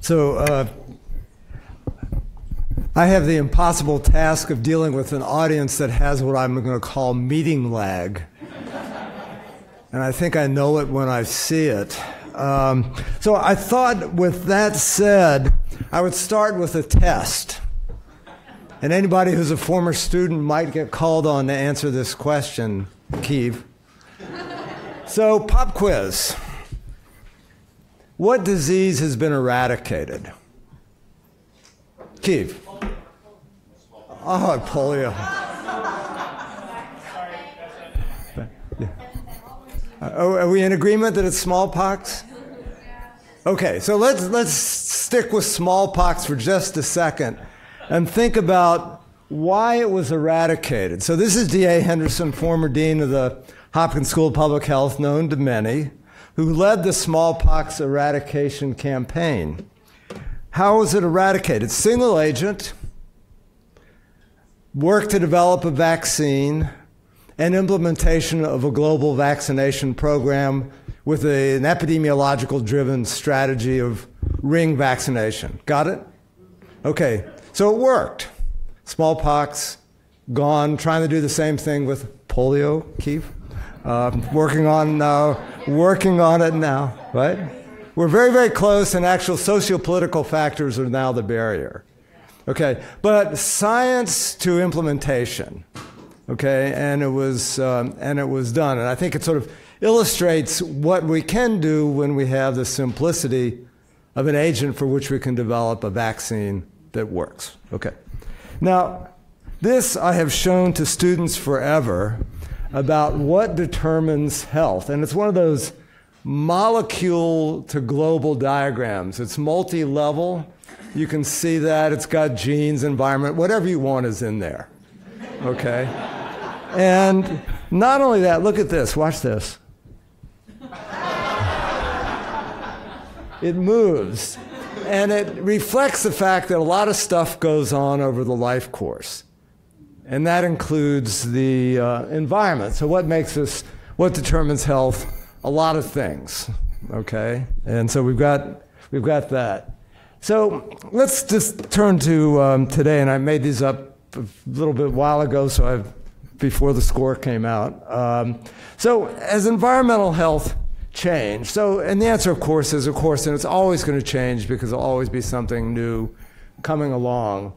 So I have the impossible task of dealing with an audience that has what I'm going to call meeting lag. And I think I know it when I see it. So I thought, with that said, I would start with a test. And anybody who's a former student might get called on to answer this question, Keith. So, pop quiz. What disease has been eradicated? Keith. Oh, polio. Are we in agreement that it's smallpox? Okay, so let's stick with smallpox for just a second and think about why it was eradicated. So this is D.A. Henderson, former dean of the Hopkins School of Public Health, known to many, who led the smallpox eradication campaign. How was it eradicated? Single agent, work to develop a vaccine, and implementation of a global vaccination program with an epidemiological-driven strategy of ring vaccination. Got it? Okay, so it worked. Smallpox, gone, trying to do the same thing with polio, Keith. Working on it now, right? We're very, very close, and actual socio-political factors are now the barrier. Okay, but science to implementation, okay, and it was done. And I think it sort of illustrates what we can do when we have the simplicity of an agent for which we can develop a vaccine that works. Okay. Now, this I have shown to students forever about what determines health. And it's one of those molecule to global diagrams. It's multi-level. You can see that. It's got genes, environment, whatever you want is in there. Okay? And not only that, look at this. Watch this. It moves. And it reflects the fact that a lot of stuff goes on over the life course. And that includes the environment. So what determines health? A lot of things, okay? And so we've got that. So let's just turn to today, and I made these up a little bit while ago, before the score came out. So as environmental health changed, and the answer, of course, is, and it's always going to change because there'll always be something new coming along.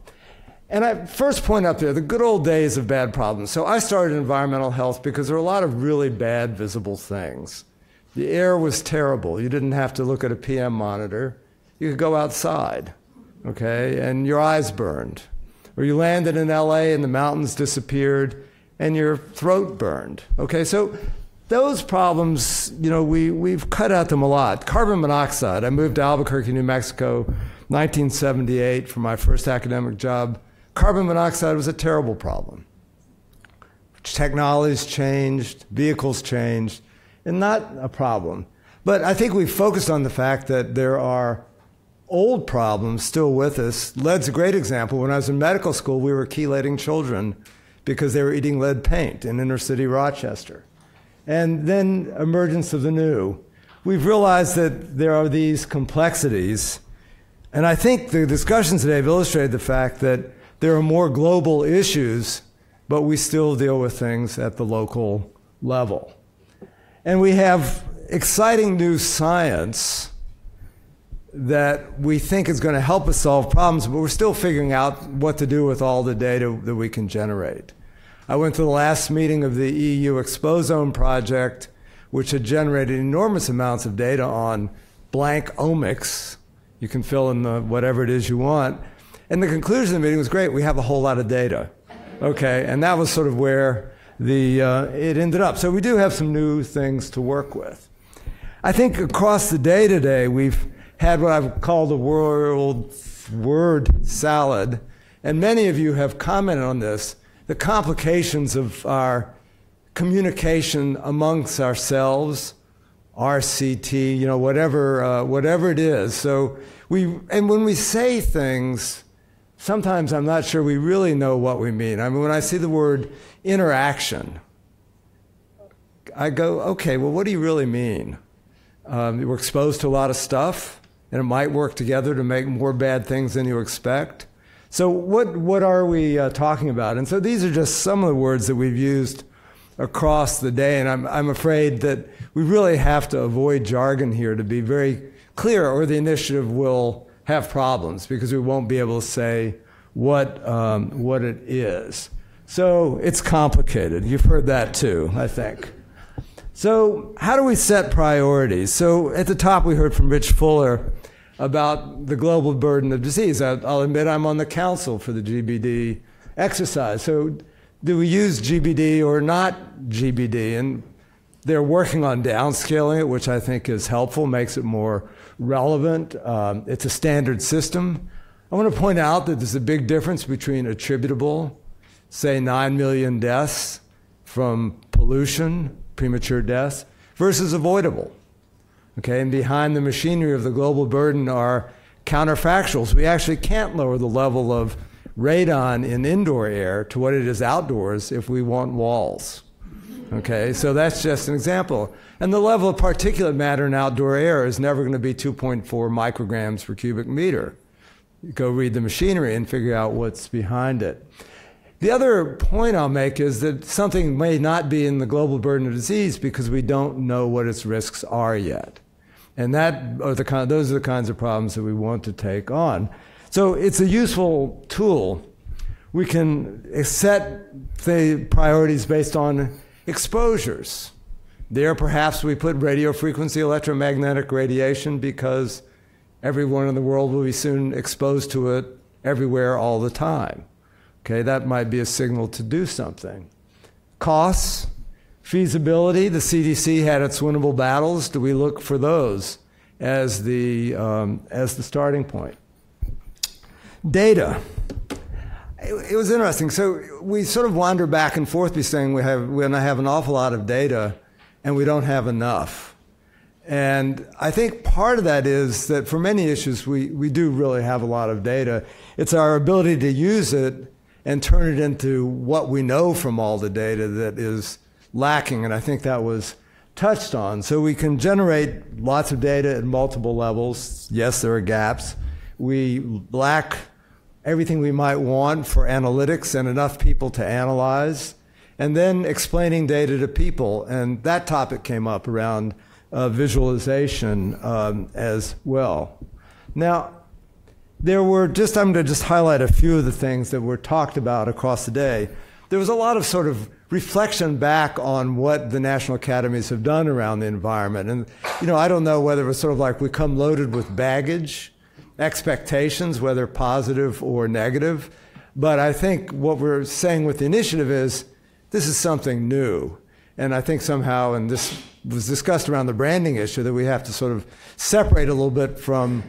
And I first point up there, the good old days of bad problems. So I started environmental health because there were a lot of really bad visible things. The air was terrible. You didn't have to look at a PM monitor. You could go outside, okay, and your eyes burned. Or you landed in LA and the mountains disappeared and your throat burned, okay? So those problems, we've cut out them a lot. Carbon monoxide. I moved to Albuquerque, New Mexico, 1978 for my first academic job. Carbon monoxide was a terrible problem. Technology's changed, vehicles changed, and not a problem. But I think we've focused on the fact that there are old problems still with us. Lead's a great example. When I was in medical school, we were chelating children because they were eating lead paint in inner city Rochester. And then emergence of the new. We've realized that there are these complexities, and I think the discussions today have illustrated the fact that there are more global issues, but we still deal with things at the local level. And we have exciting new science that we think is going to help us solve problems, but we're still figuring out what to do with all the data that we can generate. I went to the last meeting of the EU Exposome project, which had generated enormous amounts of data on blank omics. You can fill in whatever it is you want. And the conclusion of the meeting was great. We have a whole lot of data, okay? And that was sort of where it ended up. So we do have some new things to work with. I think across the day today, we've had what I've called the word salad, and many of you have commented on this, the complications of our communication amongst ourselves, RCT, whatever it is. So when we say things, sometimes I'm not sure we really know what we mean. I mean, when I see the word interaction, I go, okay, well, what do you really mean? We're exposed to a lot of stuff. and it might work together to make more bad things than you expect. So what are we talking about? And so these are just some of the words that we've used across the day, and I'm afraid that we really have to avoid jargon here to be very clear, or the initiative will have problems because we won't be able to say what it is. So it's complicated. You've heard that too, I think. So how do we set priorities? So at the top we heard from Rich Fuller about the global burden of disease. I'll admit I'm on the council for the GBD exercise. So do we use GBD or not GBD? And they're working on downscaling it, which I think is helpful, makes it more relevant. It's a standard system. I want to point out that there's a big difference between attributable, say 9 million deaths from pollution, premature deaths, versus avoidable. Okay, and behind the machinery of the global burden are counterfactuals. We actually can't lower the level of radon in indoor air to what it is outdoors if we want walls. Okay, so that's just an example. And the level of particulate matter in outdoor air is never going to be 2.4 micrograms per cubic meter. You go read the machinery and figure out what's behind it. The other point I'll make is that something may not be in the global burden of disease because we don't know what its risks are yet. And those are the kinds of problems that we want to take on. So it's a useful tool. We can set the priorities based on exposures. There, perhaps we put radio frequency electromagnetic radiation because everyone in the world will be soon exposed to it everywhere all the time. Okay, that might be a signal to do something. Costs, feasibility, the CDC had its winnable battles. Do we look for those as the starting point? Data. It was interesting. So we sort of wander back and forth by saying we're going to have an awful lot of data and we don't have enough. And I think part of that is that for many issues we do really have a lot of data. It's our ability to use it and turn it into what we know from all the data that is lacking, and I think that was touched on. So we can generate lots of data at multiple levels. Yes, there are gaps. We lack everything we might want for analytics and enough people to analyze, and then explaining data to people, and that topic came up around visualization as well. Now, I'm going to just highlight a few of the things that were talked about across the day. There was a lot of sort of reflection back on what the national academies have done around the environment. And, I don't know whether it was sort of like we come loaded with baggage, expectations, whether positive or negative. But I think what we're saying with the initiative is this is something new. And I think somehow, and this was discussed around the branding issue, that we have to sort of separate a little bit from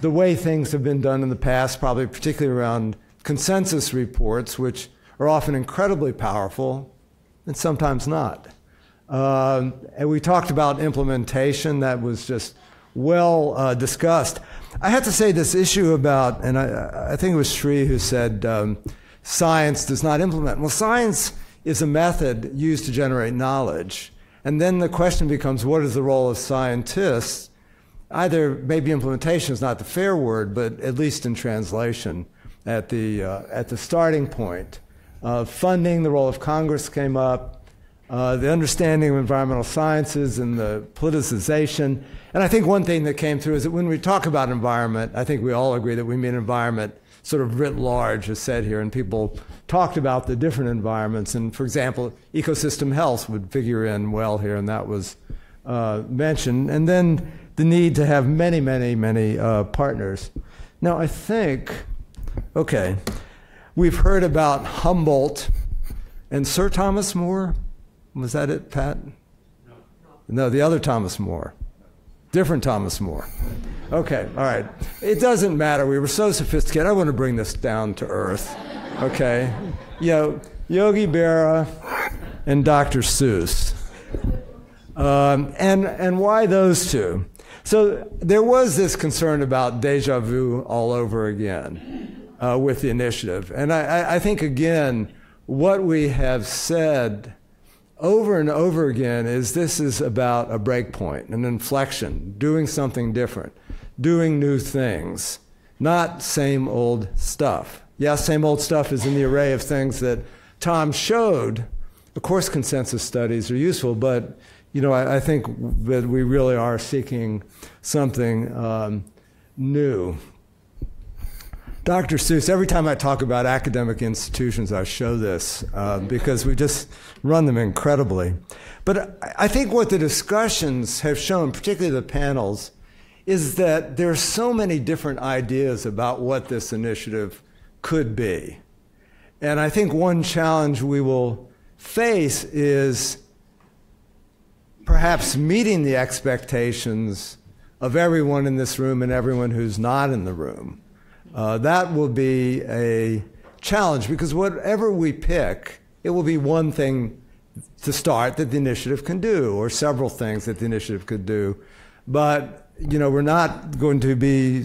the way things have been done in the past, probably particularly around consensus reports, which are often incredibly powerful and sometimes not. And we talked about implementation. That was just well discussed. I have to say this issue about, and I think it was Sri who said science does not implement. Well, science is a method used to generate knowledge. And then the question becomes, what is the role of scientists? Either maybe implementation is not the fair word, but at least in translation at the starting point. Funding, the role of Congress came up, the understanding of environmental sciences and the politicization. And I think one thing that came through is that when we talk about environment, I think we all agree that we mean environment sort of writ large, as said here, and people talked about the different environments. And for example, ecosystem health would figure in well here, and that was mentioned. And then the need to have many, many, many partners. Now I think, okay, we've heard about Humboldt and Sir Thomas More. Was that it, Pat? No, the other Thomas More. Different Thomas More. Okay, all right. It doesn't matter. We were so sophisticated. I want to bring this down to earth. Okay? Yogi Berra and Dr. Seuss. And why those two? So there was this concern about deja vu all over again with the initiative. And I think, again, what we have said over and over again is this is about a break point, an inflection, doing something different. doing new things, not same old stuff. Yes, same old stuff is in the array of things that Tom showed. Of course, consensus studies are useful, but I think that we really are seeking something new. Dr. Seuss, every time I talk about academic institutions, I show this because we just run them incredibly. But I think what the discussions have shown, particularly the panels, is that there are so many different ideas about what this initiative could be. And I think one challenge we will face is perhaps meeting the expectations of everyone in this room and everyone who's not in the room. That will be a challenge because whatever we pick, it will be one thing to start that the initiative can do, or several things that the initiative could do. But, we're not going to be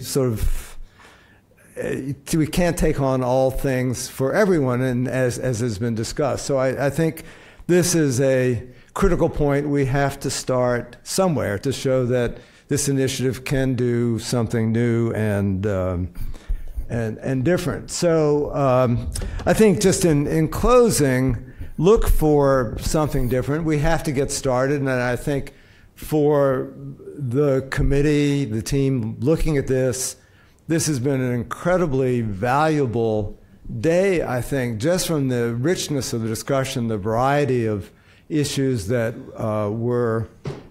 we can't take on all things for everyone, and as has been discussed. So I think this is a critical point. We have to start somewhere to show that this initiative can do something new and different. So I think just in closing, look for something different. We have to get started, and I think for the committee, the team looking at this has been an incredibly valuable day, I think, just from the richness of the discussion, the variety of issues that were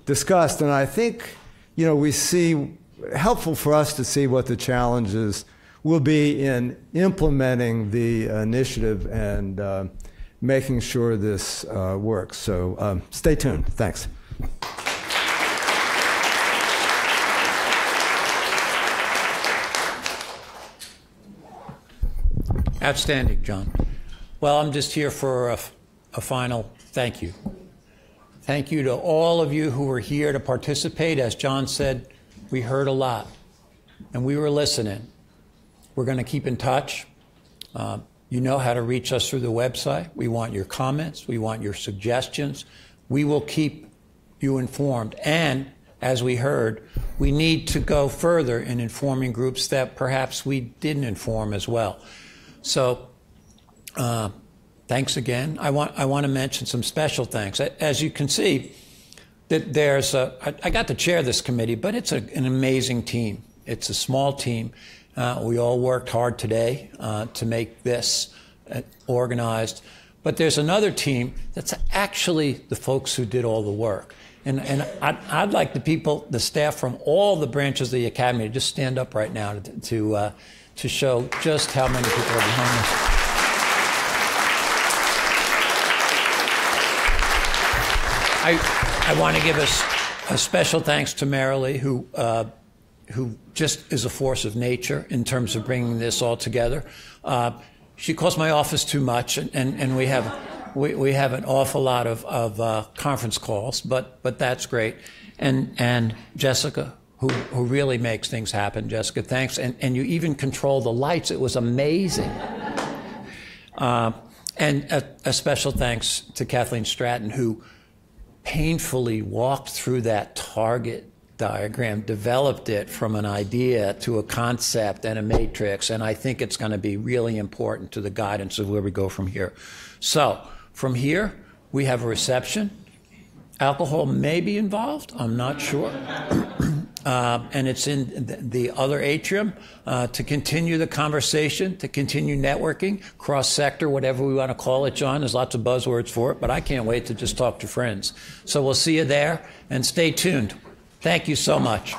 discussed. And I think, we see helpful for us to see what the challenges will be in implementing the initiative and making sure this works. So stay tuned. Thanks. Outstanding, John. Well, I'm just here for a final thank you. Thank you to all of you who were here to participate. As John said, we heard a lot, and we were listening. We're going to keep in touch. You know how to reach us through the website. We want your comments. We want your suggestions. We will keep you informed. And as we heard, we need to go further in informing groups that perhaps we didn't inform as well. So thanks again. I want to mention some special thanks. As you can see, that I got to chair this committee, but it's an amazing team. It's a small team. We all worked hard today to make this organized. But there's another team that's actually the folks who did all the work. And I'd like the staff from all the branches of the Academy to just stand up right now to show just how many people are behind this. I want to give a special thanks to Marilee, who just is a force of nature in terms of bringing this all together. She calls my office too much, and we have an awful lot of conference calls, but that's great. And Jessica, who really makes things happen. Jessica, thanks. And you even control the lights. It was amazing. And a special thanks to Kathleen Stratton, who painfully walked through that target diagram, developed it from an idea to a concept and a matrix, and I think it's going to be really important to the guidance of where we go from here. So from here, we have a reception. Alcohol may be involved, I'm not sure. And it's in the other atrium to continue the conversation, to continue networking, cross-sector, whatever we want to call it, John. There's lots of buzzwords for it, but I can't wait to just talk to friends. So we'll see you there, and stay tuned. Thank you so much.